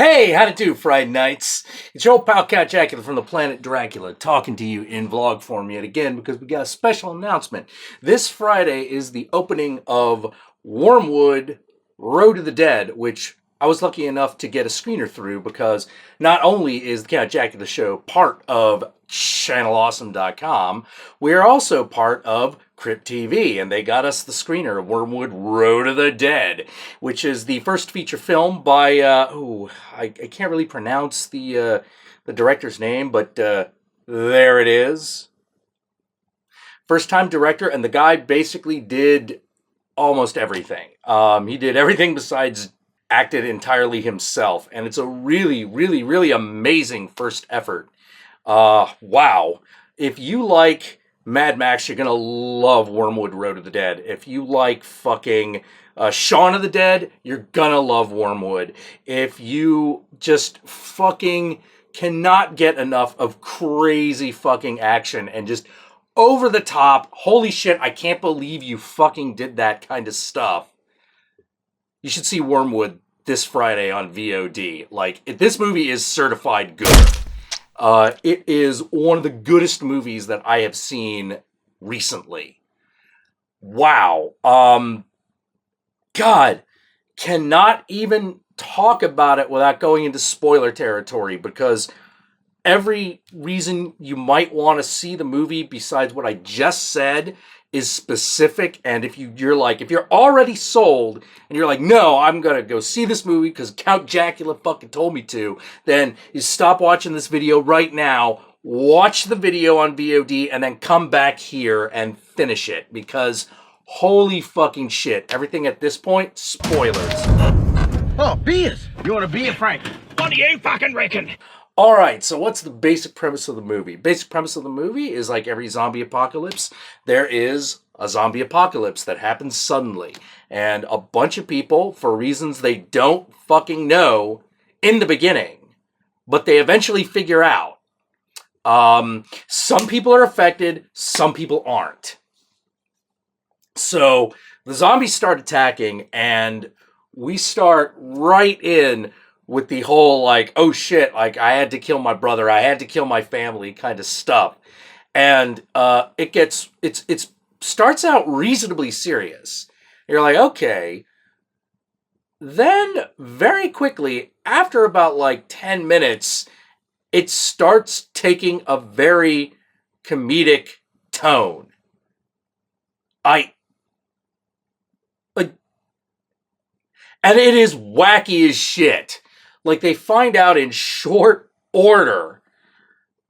Hey, how'd it do, Friday nights? It's your old pal Cat Jackula from the planet Dracula talking to you in vlog form yet again because we got a special announcement. This Friday is the opening of Wyrmwood Road to the Dead, which I was lucky enough to get a screener through because not only is the Cat Jackula show part of ChannelAwesome.com, we are also part of Crypt TV, and they got us the screener of Wyrmwood Road to the Dead, which is the first feature film by, I can't really pronounce the director's name, but there it is. First-time director, and the guy basically did almost everything. He did everything besides acted entirely himself, and it's a really, really, really amazing first effort. Wow. If you like Mad Max, you're gonna love Wyrmwood Road to the Dead. If you like fucking Shaun of the Dead, you're gonna love Wyrmwood. If you just fucking cannot get enough of crazy fucking action and just over the top, holy shit, I can't believe you fucking did that kind of stuff, you should see Wyrmwood this Friday on VOD. Like, this movie is certified good. It is one of the goodest movies that I have seen recently. Wow. God, cannot even talk about it without going into spoiler territory, because every reason you might want to see the movie besides what I just said is specific. And if you're already sold and you're like, no, I'm gonna go see this movie because Count Jackula fucking told me to, then you stop watching this video right now, watch the video on VOD, and then come back here and finish it, because holy fucking shit, everything at this point, spoilers. Oh, beers! You want a beer, Frank? What do you fucking reckon? Alright, so what's the basic premise of the movie? Basic premise of the movie is, like every zombie apocalypse, there is a zombie apocalypse that happens suddenly. And a bunch of people, for reasons they don't fucking know in the beginning, but they eventually figure out. Some people are affected, some people aren't. So the zombies start attacking, and we start right in with the whole, like, oh shit, like, I had to kill my brother, I had to kill my family kind of stuff. And it starts out reasonably serious. You're like, okay. Then, very quickly, after about, like, 10 minutes, it starts taking a very comedic tone. And it is wacky as shit. Like, they find out in short order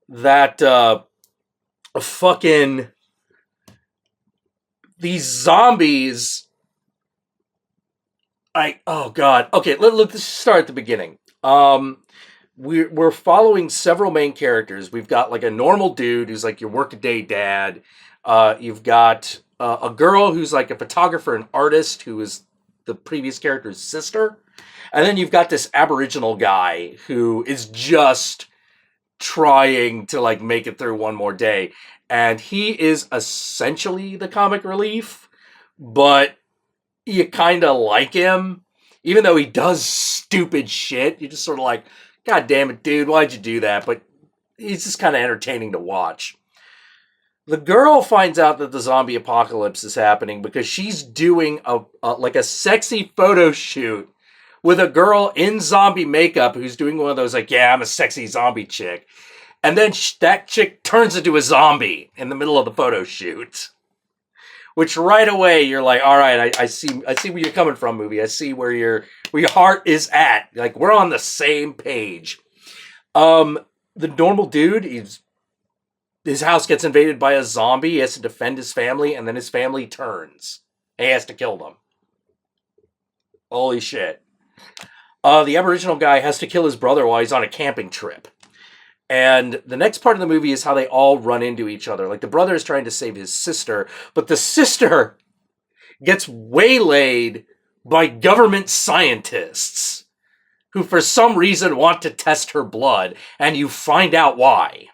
that these zombies. Oh god. Okay, let's start at the beginning. We're following several main characters. We've got like a normal dude who's like your workaday dad. You've got a girl who's like a photographer and artist who is the previous character's sister. And then you've got this Aboriginal guy who is just trying to, like, make it through one more day. And he is essentially the comic relief, but you kind of like him. Even though he does stupid shit, you're just sort of like, God damn it, dude, why'd you do that? But he's just kind of entertaining to watch. The girl finds out that the zombie apocalypse is happening because she's doing a sexy photo shoot with a girl in zombie makeup who's doing one of those, like, yeah, I'm a sexy zombie chick. And then that chick turns into a zombie in the middle of the photo shoot. Which right away, you're like, all right, I see where you're coming from, movie. I see where your heart is at. Like, we're on the same page. The normal dude, his house gets invaded by a zombie. He has to defend his family, and then his family turns. He has to kill them. Holy shit. The Aboriginal guy has to kill his brother while he's on a camping trip. And the next part of the movie is how they all run into each other. Like, the brother is trying to save his sister, but the sister gets waylaid by government scientists who for some reason want to test her blood, and you find out why.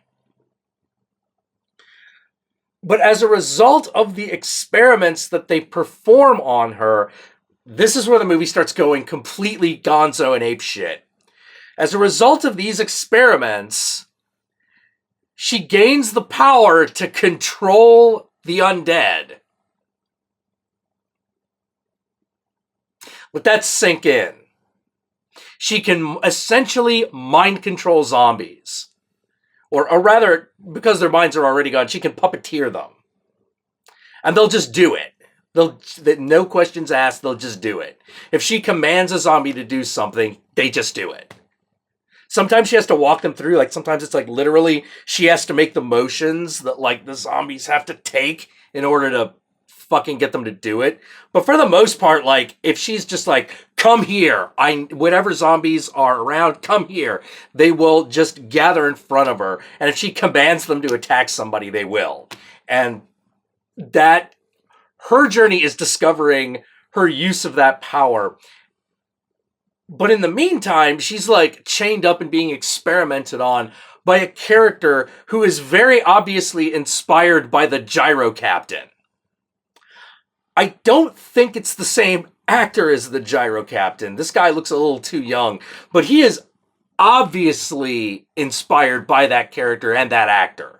But as a result of the experiments that they perform on her, this is where the movie starts going completely gonzo and apeshit. As a result of these experiments, she gains the power to control the undead. Let that sink in. She can essentially mind control zombies. Or rather, because their minds are already gone, she can puppeteer them. And they'll just do it. No questions asked, they'll just do it. If she commands a zombie to do something, they just do it. Sometimes she has to walk them through, like sometimes it's like literally she has to make the motions that like the zombies have to take in order to fucking get them to do it. But for the most part, like if she's just like, come here, whatever zombies are around, come here, they will just gather in front of her. And if she commands them to attack somebody, they will. And that her journey is discovering her use of that power. But in the meantime, she's like chained up and being experimented on by a character who is very obviously inspired by the Gyro Captain. I don't think it's the same actor as the Gyro Captain. This guy looks a little too young, but he is obviously inspired by that character and that actor.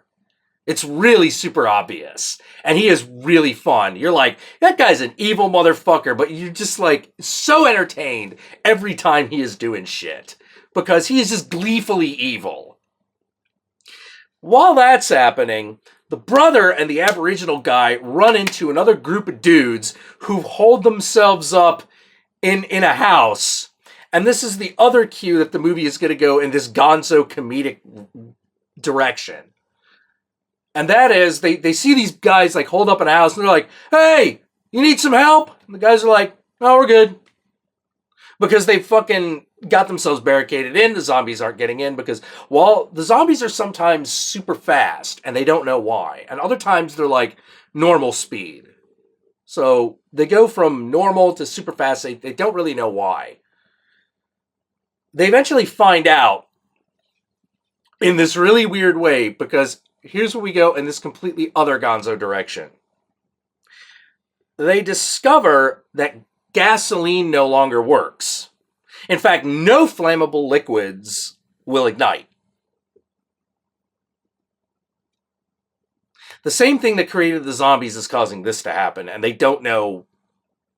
It's really super obvious. And he is really fun. You're like, that guy's an evil motherfucker, but you're just like so entertained every time he is doing shit. Because he is just gleefully evil. While that's happening, the brother and the Aboriginal guy run into another group of dudes who hold themselves up in a house. And this is the other cue that the movie is going to go in this gonzo comedic direction. And that is, they see these guys like hold up in a house and they're like, hey, you need some help? And the guys are like, no, we're good. Because they fucking got themselves barricaded in. The zombies aren't getting in because, well, the zombies are sometimes super fast and they don't know why. And other times they're like normal speed. So they go from normal to super fast. They don't really know why. They eventually find out in this really weird way because here's where we go in this completely other gonzo direction. They discover that gasoline no longer works. In fact, no flammable liquids will ignite. The same thing that created the zombies is causing this to happen, and they don't know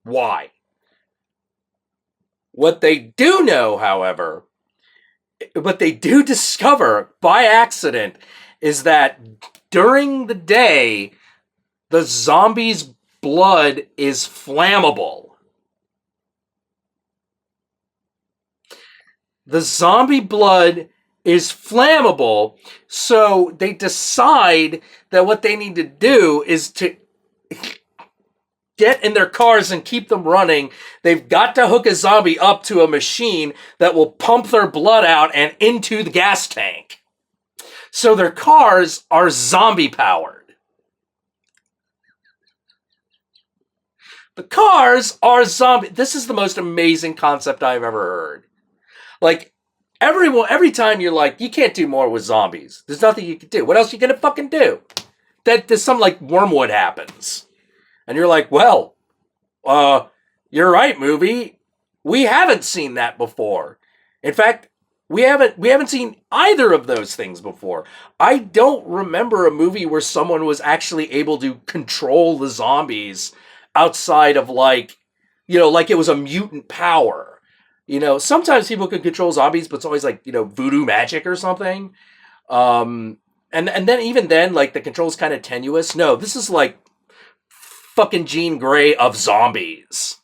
why. What they do know, however, what they do discover by accident is that during the day, the zombie's blood is flammable. The zombie blood is flammable, so they decide that what they need to do is to get in their cars and keep them running. They've got to hook a zombie up to a machine that will pump their blood out and into the gas tank. So their cars are zombie-powered. The cars are zombie. This is the most amazing concept I've ever heard. Like, every time you're like, you can't do more with zombies. There's nothing you can do. What else are you going to fucking do? There's some, like, Wyrmwood happens. And you're like, well, you're right, movie. We haven't seen that before. In fact, we haven't seen either of those things before. I don't remember a movie where someone was actually able to control the zombies outside of like it was a mutant power. Sometimes people can control zombies, but it's always like, voodoo magic or something. And then even then, like the control's kind of tenuous. No, this is like fucking Jean Grey of zombies.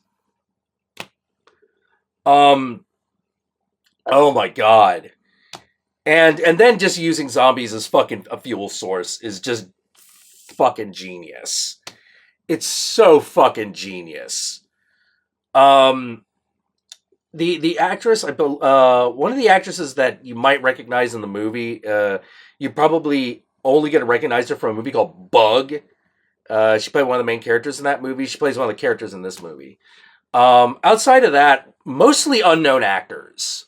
Oh my god. And then just using zombies as fucking a fuel source is just fucking genius. It's so fucking genius. The actress, one of the actresses that you might recognize in the movie, you probably only going to recognize her from a movie called Bug. She played one of the main characters in that movie. She plays one of the characters in this movie. Outside of that, mostly unknown actors.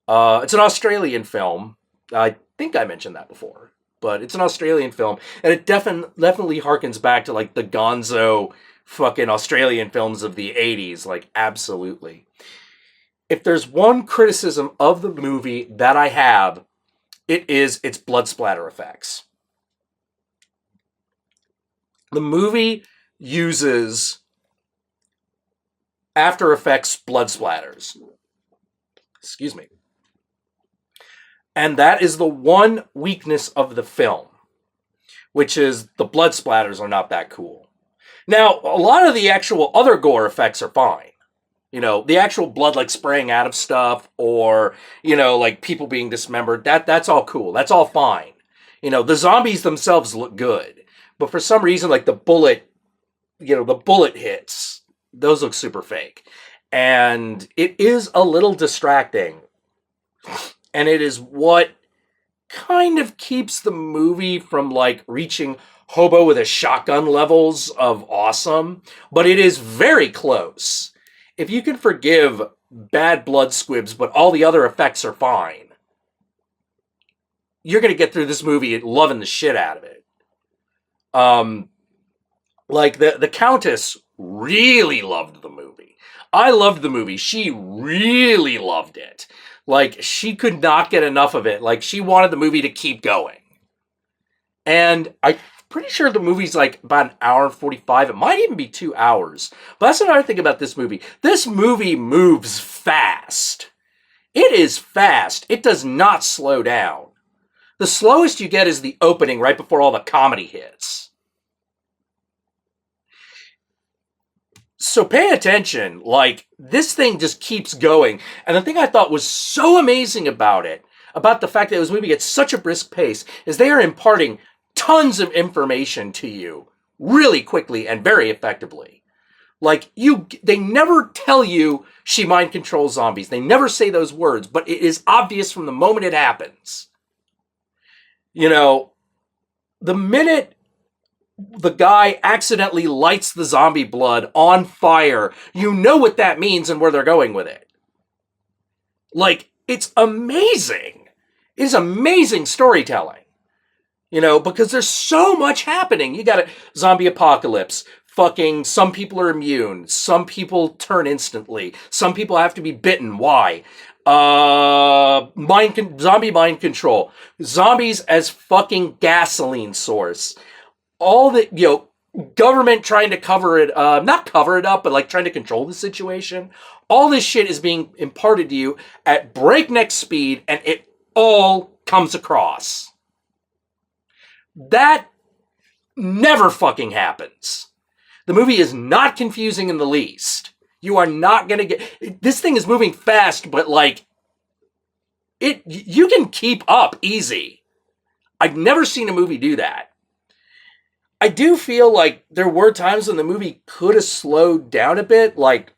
It's an Australian film. I think I mentioned that before, but it's an Australian film, and it definitely harkens back to like the gonzo fucking Australian films of the 80s, like absolutely. if there's one criticism of the movie that I have, it is its blood splatter effects. The movie uses After Effects blood splatters. Excuse me. And that is the one weakness of the film, which is the blood splatters are not that cool. Now, a lot of the actual other gore effects are fine. You know, the actual blood like spraying out of stuff or, you know, like people being dismembered, that's all cool. That's all fine. You know, the zombies themselves look good. But for some reason, like the bullet hits, those look super fake. And it is a little distracting. And it is what kind of keeps the movie from like reaching hobo with a shotgun levels of awesome. But it is very close. If you can forgive bad blood squibs, but all the other effects are fine, you're going to get through this movie loving the shit out of it. Like the Countess really loved the movie. I loved the movie. She really loved it. Like, she could not get enough of it. Like, she wanted the movie to keep going. And I'm pretty sure the movie's like about an hour and 45. It might even be 2 hours. But that's another thing about this movie. This movie moves fast. It is fast. It does not slow down. The slowest you get is the opening right before all the comedy hits. So pay attention. Like, this thing just keeps going. And the thing I thought was so amazing about it, about the fact that this movie at such a brisk pace, is they are imparting tons of information to you really quickly and very effectively. Like, they never tell you she mind controls zombies. They never say those words, but it is obvious from the moment it happens. You know, the minute the guy accidentally lights the zombie blood on fire, you know what that means and where they're going with it. Like, it's amazing. It's amazing storytelling. You know, because there's so much happening. You got a zombie apocalypse. Fucking, some people are immune. Some people turn instantly. Some people have to be bitten. Why? Zombie mind control. Zombies as fucking gasoline source. All the, you know, government trying to cover it, not cover it up, but like trying to control the situation. All this shit is being imparted to you at breakneck speed, and it all comes across. That never fucking happens. The movie is not confusing in the least. You are not gonna get, this thing is moving fast, but like, you can keep up easy. I've never seen a movie do that. I do feel like there were times when the movie could have slowed down a bit, like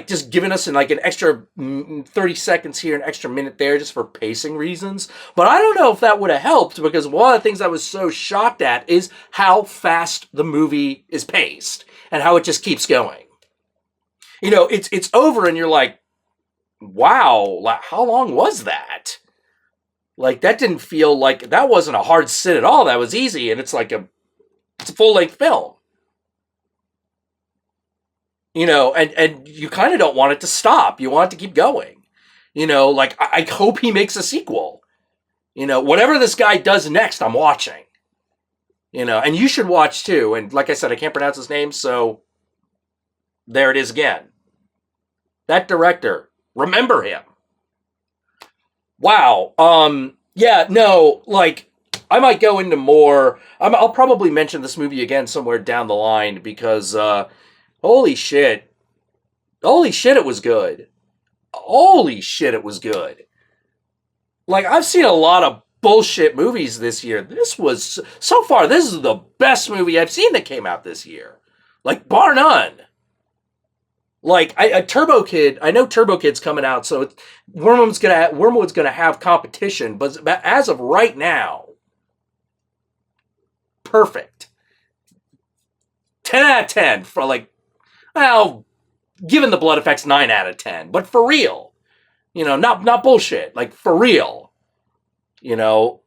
just giving us an extra 30 seconds here, an extra minute there, just for pacing reasons. But I don't know if that would have helped, because one of the things I was so shocked at is how fast the movie is paced and how it just keeps going. You know, it's over and you're like, wow, how long was that? Like, that didn't feel like, that wasn't a hard sit at all. That was easy, and it's a full-length film. You know, and you kind of don't want it to stop. You want it to keep going. You know, like, I hope he makes a sequel. You know, whatever this guy does next, I'm watching. You know, and you should watch too. And like I said, I can't pronounce his name, so there it is again. That director, remember him. Wow. Yeah, no, like, I might go into more. I'll probably mention this movie again somewhere down the line, because, holy shit, it was good. Holy shit, it was good. Like, I've seen a lot of bullshit movies this year. So far, this is the best movie I've seen that came out this year. Like, bar none. Like, Turbo Kid, I know Turbo Kid's coming out, so Wyrmwood's gonna have competition, but as of right now, perfect. 10 out of 10 for, like, well, given the blood effects, 9 out of 10, but for real. You know, not bullshit, like, for real. You know,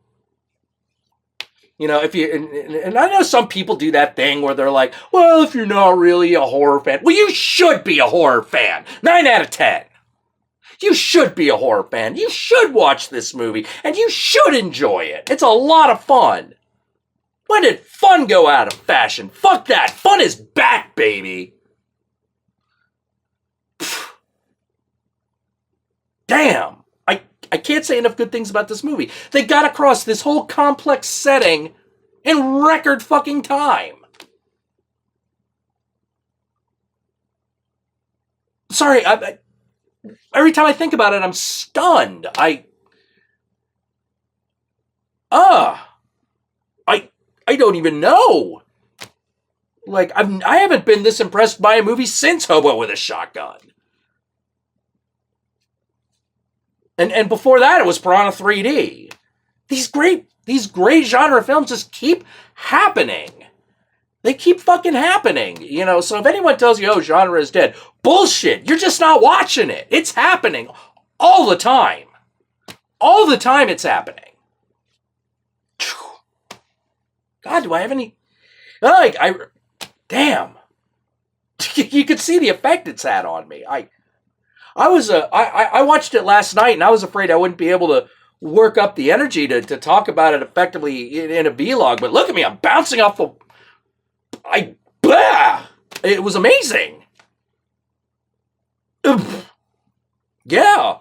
if you, and I know some people do that thing where they're like, well, if you're not really a horror fan, well, you should be a horror fan. 9 out of 10. You should be a horror fan. You should watch this movie, and you should enjoy it. It's a lot of fun. When did fun go out of fashion? Fuck that. Fun is back, baby. Damn. I can't say enough good things about this movie. They got across this whole complex setting in record fucking time. Sorry, every time I think about it, I'm stunned. I don't even know. Like, I haven't been this impressed by a movie since Hobo with a Shotgun. And before that, it was Piranha 3D. These great genre films just keep happening. They keep fucking happening. You know, so if anyone tells you, oh, genre is dead, bullshit. You're just not watching it. It's happening all the time. All the time it's happening. God, do I have any... Like, damn. You could see the effect it's had on me. I watched it last night, and I was afraid I wouldn't be able to work up the energy to talk about it effectively in a vlog. But look at me, I'm bouncing off the... It was amazing. Yeah.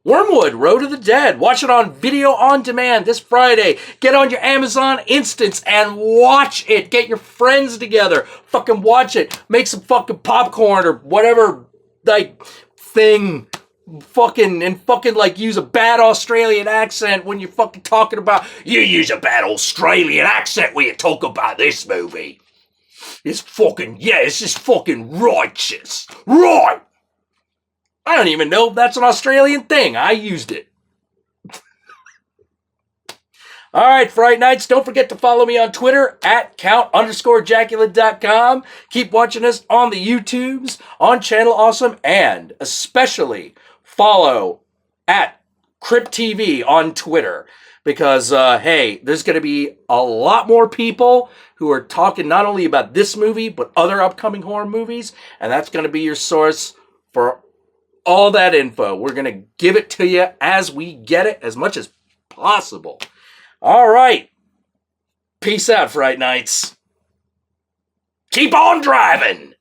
Wyrmwood, Road to the Dead. Watch it on video on demand this Friday. Get on your Amazon Instance and watch it. Get your friends together. Fucking watch it. Make some fucking popcorn or whatever, like, thing. Fucking like use a bad Australian accent when you're fucking talking about... You use a bad Australian accent when you talk about this movie. It's fucking... Yeah, it's just fucking righteous. Right! I don't even know if that's an Australian thing. I used it. All right, Fright Nights, don't forget to follow me on Twitter at count_Jackula.com. Keep watching us on the YouTubes, on Channel Awesome, and especially follow at Crypt TV on Twitter. Because, hey, there's going to be a lot more people who are talking not only about this movie, but other upcoming horror movies. And that's going to be your source for all that info. We're going to give it to you as we get it, as much as possible. All right. Peace out, Fright Nights. Keep on driving.